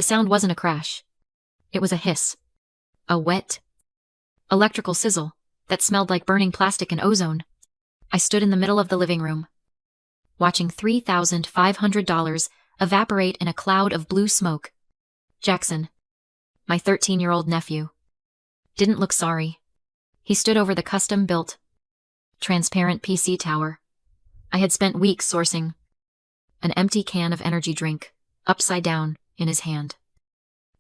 The sound wasn't a crash. It was a hiss. A wet, electrical sizzle that smelled like burning plastic and ozone. I stood in the middle of the living room, watching $3,500 evaporate in a cloud of blue smoke. Jackson, my 13-year-old nephew, didn't look sorry. He stood over the custom-built, transparent PC tower. I had spent weeks sourcing an empty can of energy drink, upside down, in his hand,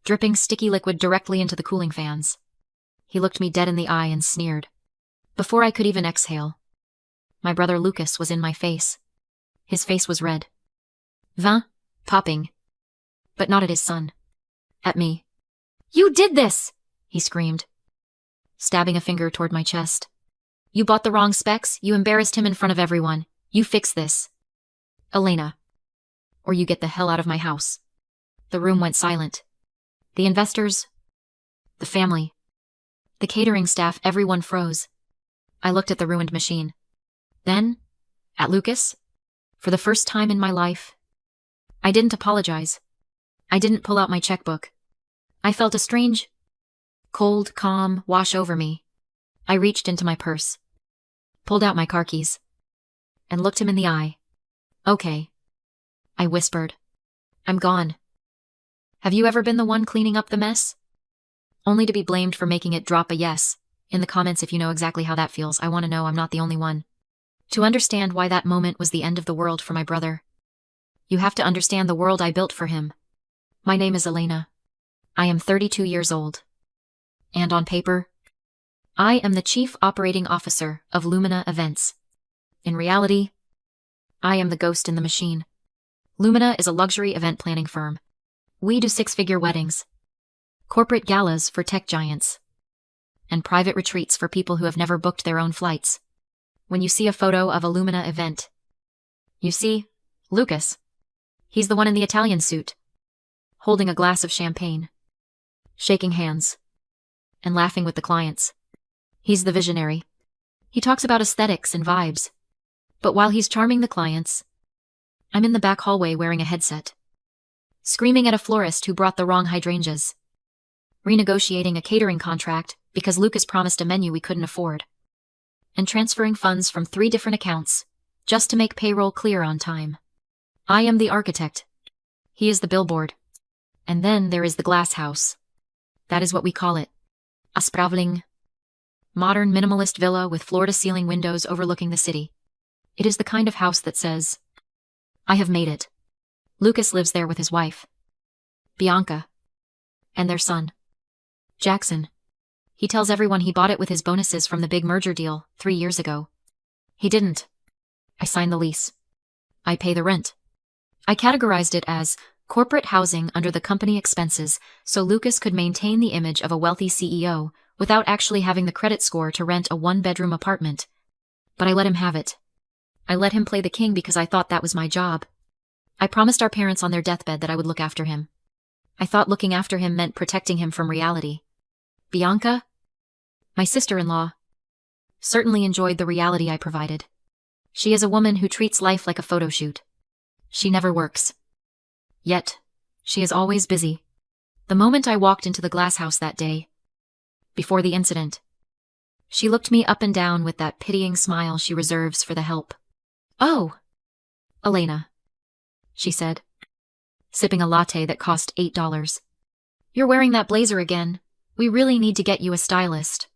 dripping sticky liquid directly into the cooling fans. He looked me dead in the eye and sneered. Before I could even exhale, my brother Lucas was in my face. His face was red. Vin, popping. But not at his son. At me. "You did this!" he screamed, stabbing a finger toward my chest. "You bought the wrong specs, you embarrassed him in front of everyone. You fix this, Elena, or you get the hell out of my house." The room went silent. The investors, the family, the catering staff, everyone froze. I looked at the ruined machine. Then, at Lucas, for the first time in my life. I didn't apologize. I didn't pull out my checkbook. I felt a strange, cold calm wash over me. I reached into my purse, pulled out my car keys, and looked him in the eye. "Okay," I whispered. "I'm gone. Have you ever been the one cleaning up the mess? Only to be blamed for making it? Drop a yes in the comments if you know exactly how that feels. I want to know I'm not the only one. To understand why that moment was the end of the world for my brother, you have to understand the world I built for him. My name is Elena. I am 32 years old. And on paper, I am the Chief Operating Officer of Lumina Events. In reality, I am the ghost in the machine. Lumina is a luxury event planning firm. We do six-figure weddings, corporate galas for tech giants, and private retreats for people who have never booked their own flights. When you see a photo of a Lumina event, you see Lucas. He's the one in the Italian suit, holding a glass of champagne, shaking hands, and laughing with the clients. He's the visionary. He talks about aesthetics and vibes. But while he's charming the clients, I'm in the back hallway wearing a headset, screaming at a florist who brought the wrong hydrangeas, renegotiating a catering contract because Lucas promised a menu we couldn't afford, and transferring funds from 3 different accounts just to make payroll clear on time. I am the architect. He is the billboard. And then there is the glass house. That is what we call it. A sprawling, modern minimalist villa with floor-to-ceiling windows overlooking the city. It is the kind of house that says, "I have made it." Lucas lives there with his wife, Bianca, and their son, Jackson. He tells everyone he bought it with his bonuses from the big merger deal 3 years ago. He didn't. I signed the lease. I pay the rent. I categorized it as corporate housing under the company expenses so Lucas could maintain the image of a wealthy CEO without actually having the credit score to rent a 1-bedroom apartment. But I let him have it. I let him play the king because I thought that was my job. I promised our parents on their deathbed that I would look after him. I thought looking after him meant protecting him from reality. Bianca, my sister-in-law, certainly enjoyed the reality I provided. She is a woman who treats life like a photo shoot. She never works. Yet, she is always busy. The moment I walked into the glass house that day, before the incident, she looked me up and down with that pitying smile she reserves for the help. "Oh, Elena," she said, sipping a latte that cost $8. "You're wearing that blazer again. We really need to get you a stylist.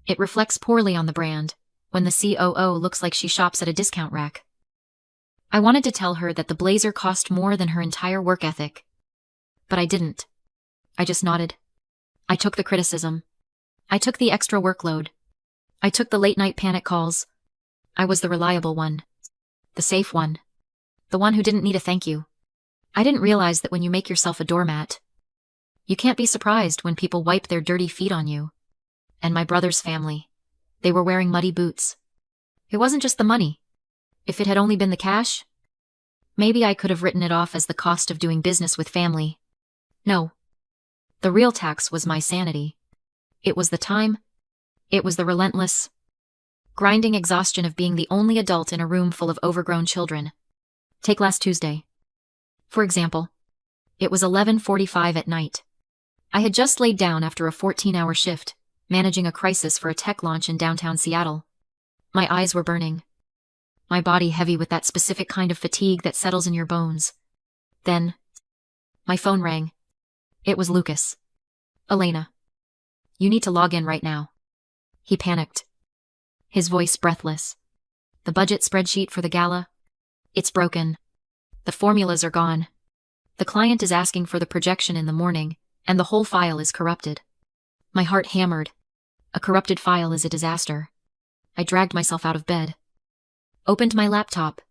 It reflects poorly on the brand when the COO looks like she shops at a discount rack." I wanted to tell her that the blazer cost more than her entire work ethic, but I didn't. I just nodded. I took the criticism. I took the extra workload. I took the late-night panic calls. I was the reliable one. The safe one. The one who didn't need a thank you. I didn't realize that when you make yourself a doormat, you can't be surprised when people wipe their dirty feet on you. And my brother's family, they were wearing muddy boots. It wasn't just the money. If it had only been the cash, maybe I could have written it off as the cost of doing business with family. No. The real tax was my sanity. It was the time. It was the relentless, grinding exhaustion of being the only adult in a room full of overgrown children. Take last Tuesday, for example. It was 11:45 at night. I had just laid down after a 14-hour shift, managing a crisis for a tech launch in downtown Seattle. My eyes were burning. My body heavy with that specific kind of fatigue that settles in your bones. Then, my phone rang. It was Lucas. "Elena. You need to log in right now." He panicked. His voice breathless. "The budget spreadsheet for the gala? It's broken. The formulas are gone. The client is asking for the projection in the morning, and the whole file is corrupted." My heart hammered. A corrupted file is a disaster. I dragged myself out of bed, opened my laptop,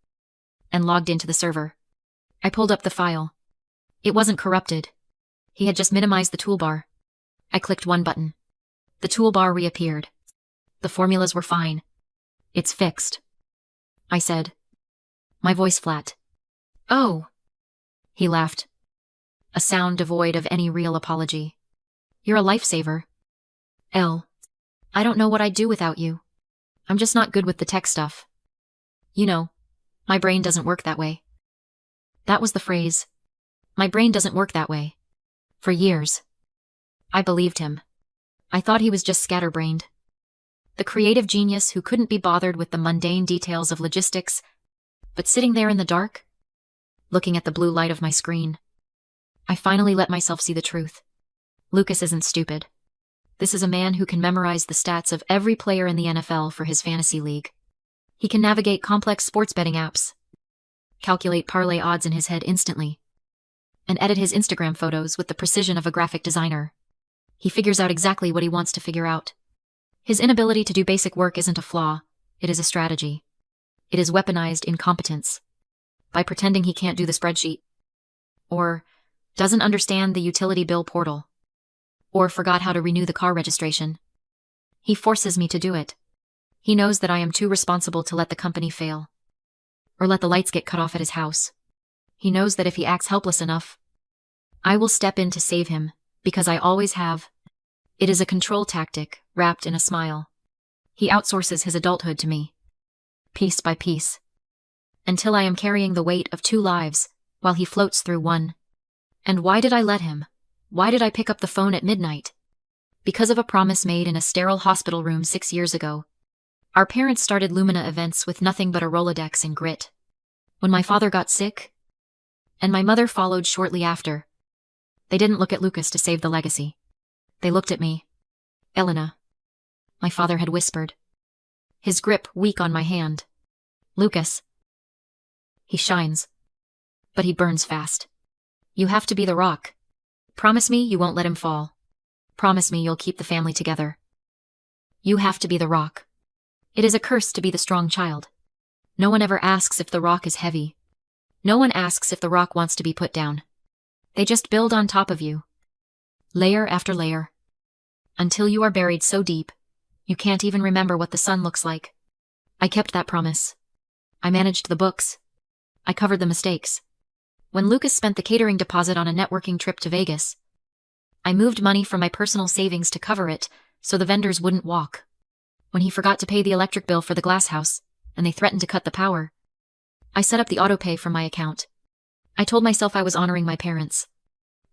and logged into the server. I pulled up the file. It wasn't corrupted. He had just minimized the toolbar. I clicked one button. The toolbar reappeared. The formulas were fine. "It's fixed," I said, my voice flat. "Oh." He laughed. A sound devoid of any real apology. "You're a lifesaver. Elle. I don't know what I'd do without you. I'm just not good with the tech stuff. You know, my brain doesn't work that way." That was the phrase. My brain doesn't work that way. For years. I believed him. I thought he was just scatterbrained. The creative genius who couldn't be bothered with the mundane details of logistics, but sitting there in the dark, looking at the blue light of my screen. I finally let myself see the truth. Lucas isn't stupid. This is a man who can memorize the stats of every player in the NFL for his fantasy league. He can navigate complex sports betting apps, calculate parlay odds in his head instantly, and edit his Instagram photos with the precision of a graphic designer. He figures out exactly what he wants to figure out. His inability to do basic work isn't a flaw, it is a strategy. It is weaponized incompetence. By pretending he can't do the spreadsheet, or doesn't understand the utility bill portal, or forgot how to renew the car registration. He forces me to do it. He knows that I am too responsible to let the company fail, or let the lights get cut off at his house. He knows that if he acts helpless enough, I will step in to save him, because I always have. It is a control tactic, wrapped in a smile. He outsources his adulthood to me, piece by piece, until I am carrying the weight of 2 lives, while he floats through one. And why did I let him? Why did I pick up the phone at midnight? Because of a promise made in a sterile hospital room 6 years ago. Our parents started Lumina events with nothing but a Rolodex and grit. When my father got sick, and my mother followed shortly after, they didn't look at Lucas to save the legacy. They looked at me. "Elena," my father had whispered, his grip weak on my hand. "Lucas. He shines, but he burns fast. You have to be the rock. Promise me you won't let him fall. Promise me you'll keep the family together. You have to be the rock. It is a curse to be the strong child. No one ever asks if the rock is heavy. No one asks if the rock wants to be put down. They just build on top of you, layer after layer, until you are buried so deep, you can't even remember what the sun looks like." I kept that promise. I managed the books. I covered the mistakes. When Lucas spent the catering deposit on a networking trip to Vegas, I moved money from my personal savings to cover it, so the vendors wouldn't walk. When he forgot to pay the electric bill for the glass house, and they threatened to cut the power, I set up the autopay from my account. I told myself I was honoring my parents.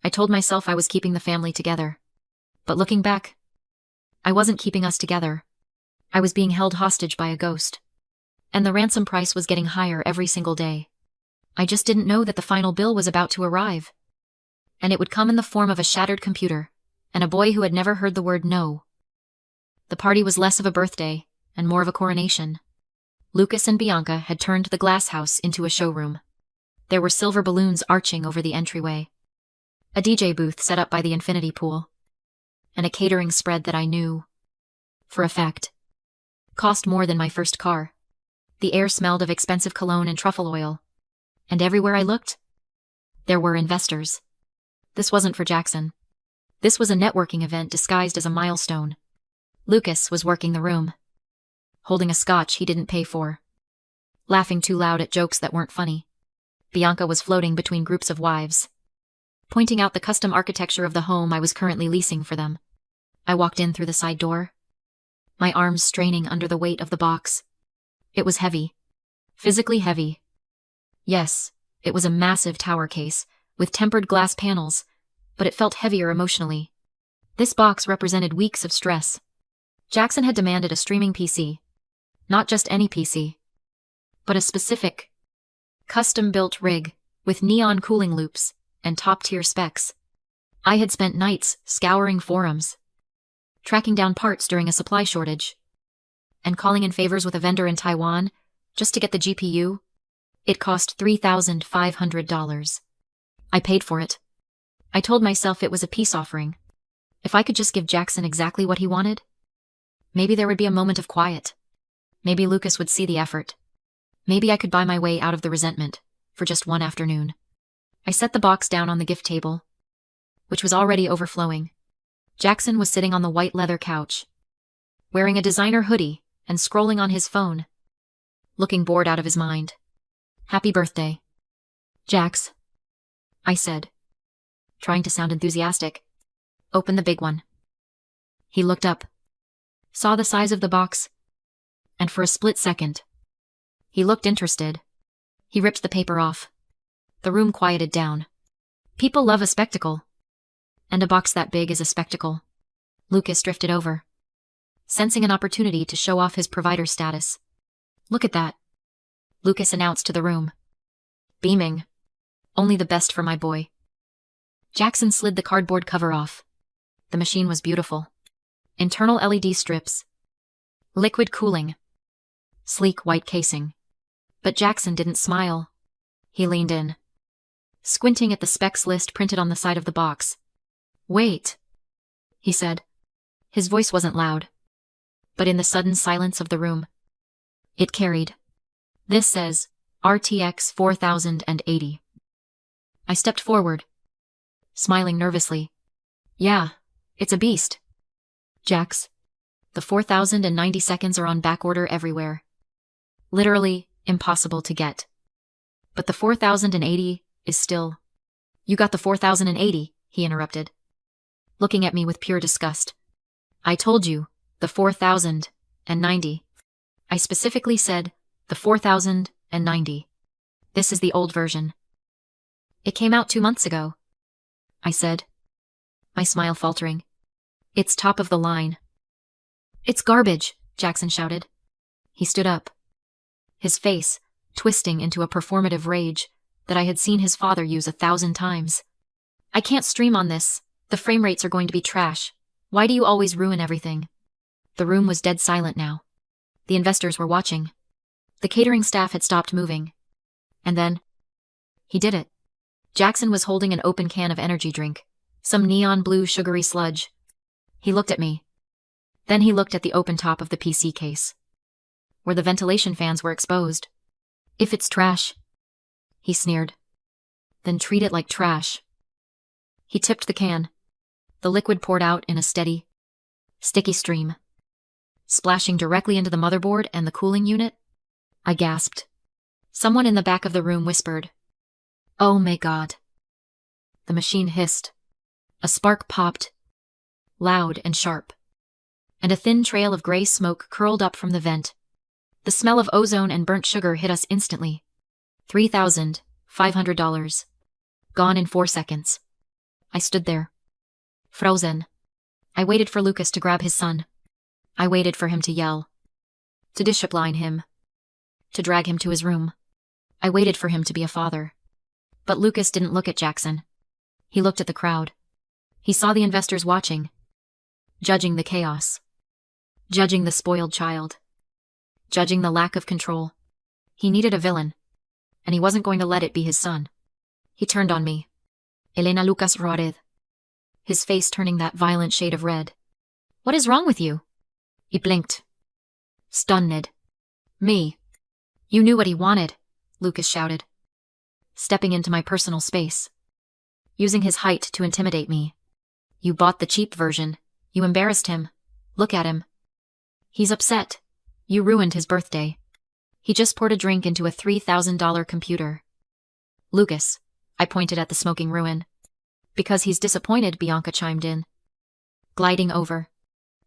I told myself I was keeping the family together. But looking back, I wasn't keeping us together. I was being held hostage by a ghost. And the ransom price was getting higher every single day. I just didn't know that the final bill was about to arrive. And it would come in the form of a shattered computer, and a boy who had never heard the word no. The party was less of a birthday, and more of a coronation. Lucas and Bianca had turned the glass house into a showroom. There were silver balloons arching over the entryway, a DJ booth set up by the infinity pool, and a catering spread that I knew, for a fact, cost more than my first car. The air smelled of expensive cologne and truffle oil, and everywhere I looked, there were investors. This wasn't for Jackson. This was a networking event disguised as a milestone. Lucas was working the room, holding a scotch he didn't pay for, laughing too loud at jokes that weren't funny. Bianca was floating between groups of wives, pointing out the custom architecture of the home I was currently leasing for them. I walked in through the side door, my arms straining under the weight of the box. It was heavy, physically heavy. Yes, it was a massive tower case, with tempered glass panels, but it felt heavier emotionally. This box represented weeks of stress. Jackson had demanded a streaming PC. Not just any PC, but a specific, custom-built rig with neon cooling loops and top-tier specs. I had spent nights scouring forums, tracking down parts during a supply shortage, and calling in favors with a vendor in Taiwan just to get the GPU. It cost $3,500. I paid for it. I told myself it was a peace offering. If I could just give Jackson exactly what he wanted, maybe there would be a moment of quiet. Maybe Lucas would see the effort. Maybe I could buy my way out of the resentment for just one afternoon. I set the box down on the gift table, which was already overflowing. Jackson was sitting on the white leather couch, wearing a designer hoodie and scrolling on his phone, looking bored out of his mind. "Happy birthday, Jax," I said, trying to sound enthusiastic. "Open the big one." He looked up, saw the size of the box, and for a split second, he looked interested. He ripped the paper off. The room quieted down. People love a spectacle, and a box that big is a spectacle. Lucas drifted over, sensing an opportunity to show off his provider status. "Look at that," Lucas announced to the room, beaming. "Only the best for my boy." Jackson slid the cardboard cover off. The machine was beautiful. Internal LED strips, liquid cooling, sleek white casing. But Jackson didn't smile. He leaned in, squinting at the specs list printed on the side of the box. "Wait," he said. His voice wasn't loud, but in the sudden silence of the room, it carried. "This says RTX 4080. I stepped forward, smiling nervously. "Yeah, it's a beast, Jax. The 4090 seconds are on backorder everywhere. Literally impossible to get. But the 4080 is still—" "You got the 4080, he interrupted, looking at me with pure disgust. "I told you, the 4090. I specifically said the 4090. This is the old version. It came out 2 months ago," I said, my smile faltering. "It's top of the line." "It's garbage," Jackson shouted. He stood up, his face twisting into a performative rage that I had seen his father use 1,000 times. "I can't stream on this. The frame rates are going to be trash. Why do you always ruin everything?" The room was dead silent now. The investors were watching. The catering staff had stopped moving. And then, he did it. Jackson was holding an open can of energy drink, some neon blue sugary sludge. He looked at me. Then he looked at the open top of the PC case, where the ventilation fans were exposed. "If it's trash," he sneered, "then treat it like trash." He tipped the can. The liquid poured out in a steady, sticky stream, splashing directly into the motherboard and the cooling unit. I gasped. Someone in the back of the room whispered, "Oh my God." The machine hissed. A spark popped, loud and sharp, and a thin trail of gray smoke curled up from the vent. The smell of ozone and burnt sugar hit us instantly. $3,500. Gone in 4 seconds. I stood there, frozen. I waited for Lucas to grab his son. I waited for him to yell, to discipline him, to drag him to his room. I waited for him to be a father. But Lucas didn't look at Jackson. He looked at the crowd. He saw the investors watching, judging the chaos, judging the spoiled child, judging the lack of control. He needed a villain, and he wasn't going to let it be his son. He turned on me. "Elena Lucas Rodez," his face turning that violent shade of red. "What is wrong with you?" He blinked, stunned. "Me." "You knew what he wanted," Lucas shouted, stepping into my personal space, using his height to intimidate me. "You bought the cheap version. You embarrassed him. Look at him. He's upset. You ruined his birthday. He just poured a drink into a $3,000 computer." "Lucas," I pointed at the smoking ruin. "Because he's disappointed," Bianca chimed in, gliding over.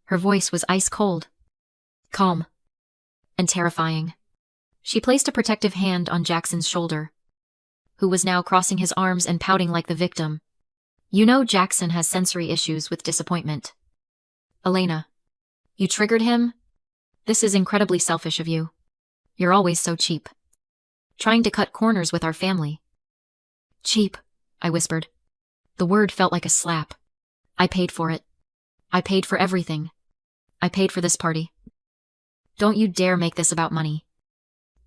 Her voice was ice cold, calm, and terrifying. She placed a protective hand on Jackson's shoulder. who was now crossing his arms and pouting like the victim. You know Jackson has sensory issues with disappointment. Elena. You triggered him? This is incredibly selfish of you. You're always so cheap. Trying to cut corners with our family. Cheap, I whispered. The word felt like a slap. I paid for it. I paid for everything. I paid for this party. Don't you dare make this about money.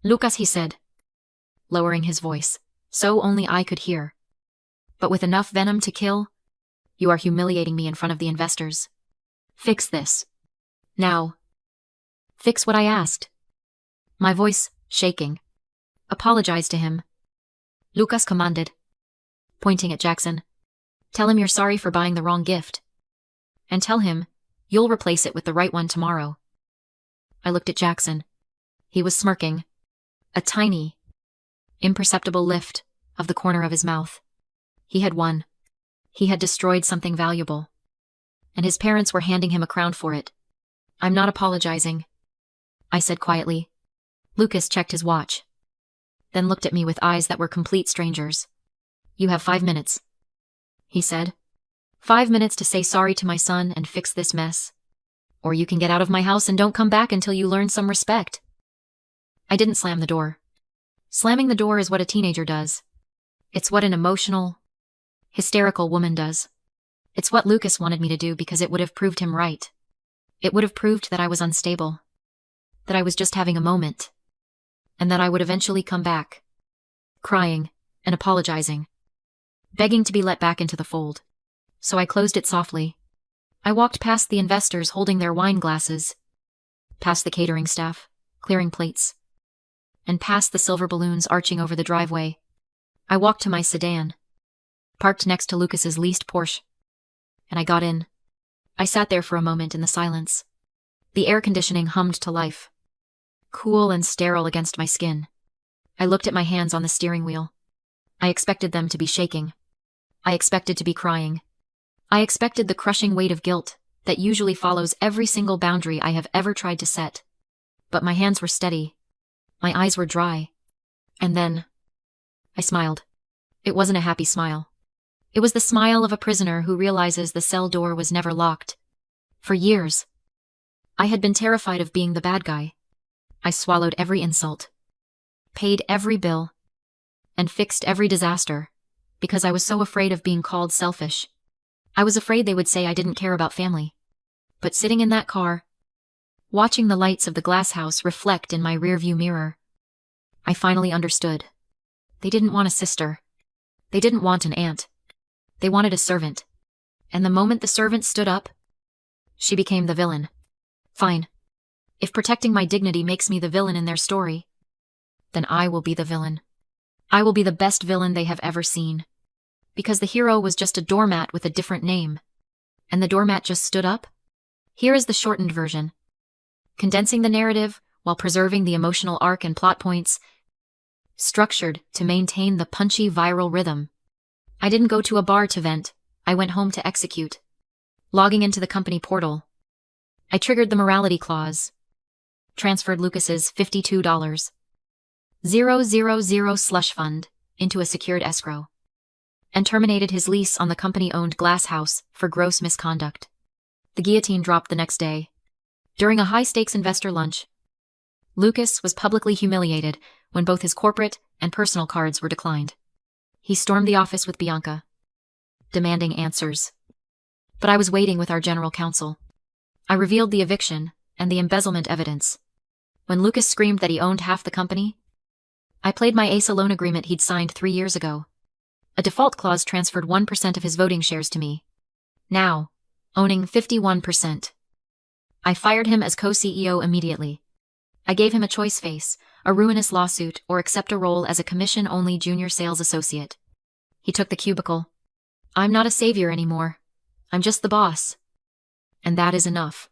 Lucas, he said, lowering his voice, so only I could hear. But with enough venom to kill, you are humiliating me in front of the investors. Fix this. Now. Fix what I asked. My voice, shaking. Apologize to him. Lucas commanded, pointing at Jackson. Tell him you're sorry for buying the wrong gift. And tell him you'll replace it with the right one tomorrow. I looked at Jackson. He was smirking. A tiny, imperceptible lift of the corner of his mouth. He had won. He had destroyed something valuable. And his parents were handing him a crown for it. I'm not apologizing, I said quietly. Lucas checked his watch, then looked at me with eyes that were complete strangers. You have 5 minutes, he said. 5 minutes to say sorry to my son and fix this mess. Or you can get out of my house and don't come back until you learn some respect. I didn't slam the door. Slamming the door is what a teenager does. It's what an emotional, hysterical woman does. It's what Lucas wanted me to do because it would have proved him right. It would have proved that I was unstable, that I was just having a moment, and that I would eventually come back, crying and apologizing, begging to be let back into the fold. So I closed it softly. I walked past the investors holding their wine glasses, past the catering staff, clearing plates, and past the silver balloons arching over the driveway. I walked to my sedan, parked next to Lucas's leased Porsche, and I got in. I sat there for a moment in the silence. The air conditioning hummed to life, cool and sterile against my skin. I looked at my hands on the steering wheel. I expected them to be shaking. I expected to be crying. I expected the crushing weight of guilt that usually follows every single boundary I have ever tried to set. But my hands were steady. My eyes were dry. And then I smiled. It wasn't a happy smile. It was the smile of a prisoner who realizes the cell door was never locked. For years, I had been terrified of being the bad guy. I swallowed every insult, paid every bill, and fixed every disaster because I was so afraid of being called selfish. I was afraid they would say I didn't care about family. But sitting in that car, watching the lights of the glass house reflect in my rearview mirror, I finally understood. They didn't want a sister. They didn't want an aunt. They wanted a servant. And the moment the servant stood up, she became the villain. Fine. If protecting my dignity makes me the villain in their story, then I will be the villain. I will be the best villain they have ever seen. Because the hero was just a doormat with a different name. And the doormat just stood up? Here is the shortened version. Condensing the narrative while preserving the emotional arc and plot points, structured to maintain the punchy viral rhythm. I didn't go to a bar to vent. I went home to execute. Logging into the company portal, I triggered the morality clause, transferred Lucas's $52,000 slush fund into a secured escrow, and terminated his lease on the company-owned glass house for gross misconduct. The guillotine dropped the next day. During a high-stakes investor lunch, Lucas was publicly humiliated when both his corporate and personal cards were declined. He stormed the office with Bianca, demanding answers. But I was waiting with our general counsel. I revealed the eviction and the embezzlement evidence. When Lucas screamed that he owned half the company, I played my ACE loan agreement he'd signed 3 years ago. A default clause transferred 1% of his voting shares to me. Now, owning 51%. I fired him as co-CEO immediately. I gave him a choice: face a ruinous lawsuit or accept a role as a commission-only junior sales associate. He took the cubicle. I'm not a savior anymore. I'm just the boss. And that is enough.